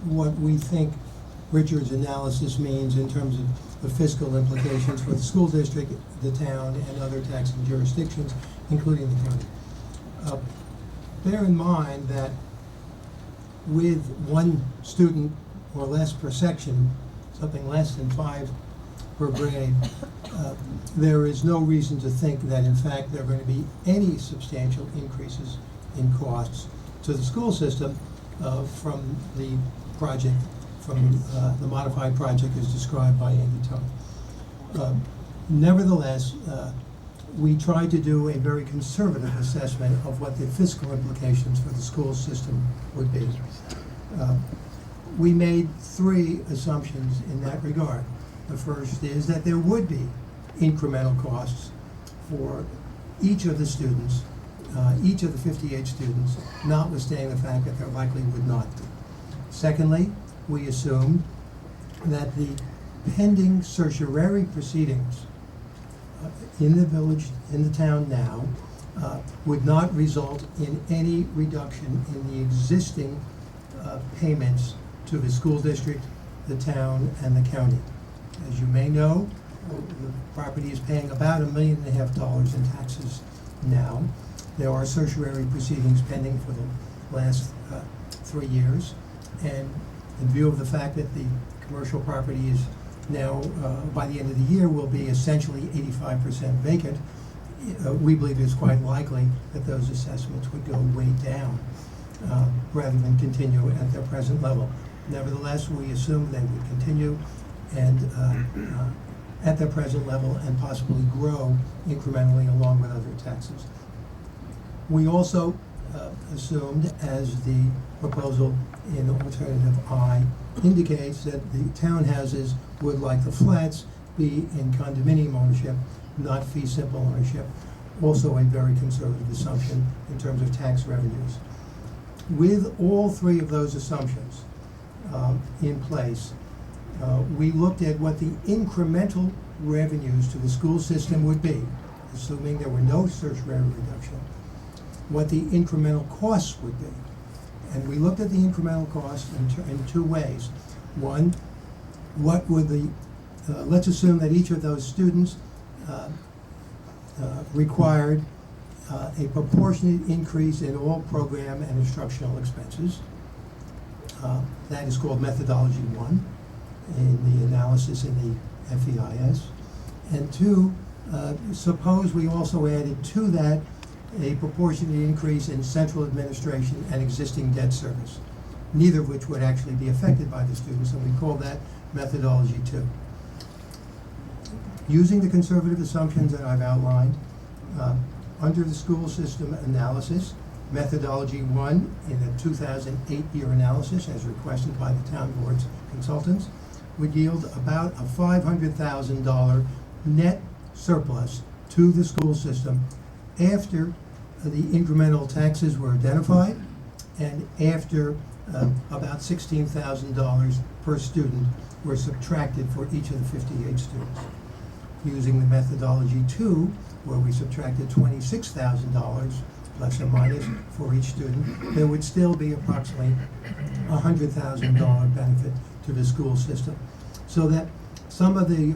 what we think Richard's analysis means in terms of the fiscal implications for the school district, the town, and other taxing jurisdictions, including the county. Bear in mind that with one student or less per section, something less than 5 per grade, there is no reason to think that in fact there are going to be any substantial increases in costs to the school system from the project, from the modified project as described by Andy Tone. Nevertheless, we tried to do a very conservative assessment of what the fiscal implications for the school system would be. We made 3 assumptions in that regard. The first is that there would be incremental costs for each of the students, each of the 58 students, notwithstanding the fact that there likely would not be. Secondly, we assumed that the pending certiorari proceedings in the village, in the town now, would not result in any reduction in the existing payments to the school district, the town, and the county. As you may know, the property is paying about $1.5 million in taxes now. There are certiorari proceedings pending for the last 3 years, and in view of the fact that the commercial property is now, by the end of the year, will be essentially 85% vacant, we believe it's quite likely that those assessments would go way down rather than continue at their present level. Nevertheless, we assume they would continue and at their present level and possibly grow incrementally along with other taxes. We also assumed, as the proposal in alternative I indicates, that the townhouses would, like the flats, be in condominium ownership, not fee simple ownership. Also a very conservative assumption in terms of tax revenues. With all 3 of those assumptions in place, we looked at what the incremental revenues to the school system would be, assuming there were no certiorari reduction, what the incremental costs would be. And we looked at the incremental costs in 2 ways. One, what would the, let's assume that each of those students required a proportionate increase in all program and instructional expenses. That is called methodology 1 in the analysis in the FEIS. And 2, suppose we also added to that a proportionate increase in central administration and existing debt service, neither of which would actually be affected by the students, and we call that methodology 2. Using the conservative assumptions that I've outlined, under the school system analysis, methodology 1 in the 2008 year analysis, as requested by the town board's consultants, would yield about a $500,000 net surplus to the school system after the incremental taxes were identified and after about $16,000 per student were subtracted for each of the 58 students. Using the methodology 2, where we subtracted $26,000 plus or minus for each student, there would still be approximately $100,000 benefit to the school system. So that some of the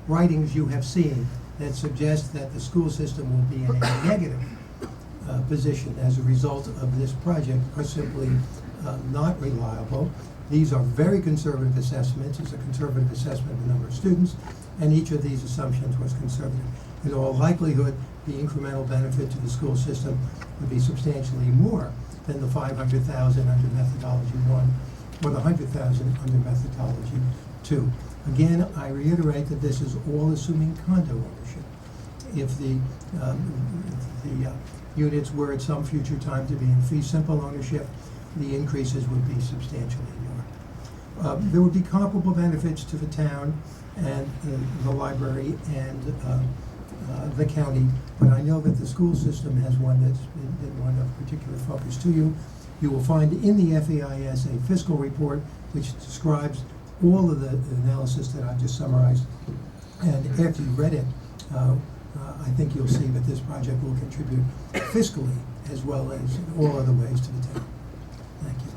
writings you have seen that suggest that the school system will be in a negative position as a result of this project are simply not reliable. These are very conservative assessments. It's a conservative assessment of the number of students, and each of these assumptions was conservative. In all likelihood, the incremental benefit to the school system would be substantially more than the $500,000 under methodology 1 or the $100,000 under methodology 2. Again, I reiterate that this is all assuming condo ownership. If the units were at some future time to be in fee simple ownership, the increases would be substantially more. There would be comparable benefits to the town and the library and the county, but I know that the school system has one that's been one of particular focus to you. You will find in the FEIS a fiscal report which describes all of the analysis that I've just summarized, and after you've read it, I think you'll see that this project will contribute fiscally as well as in all other ways to the town. Thank you.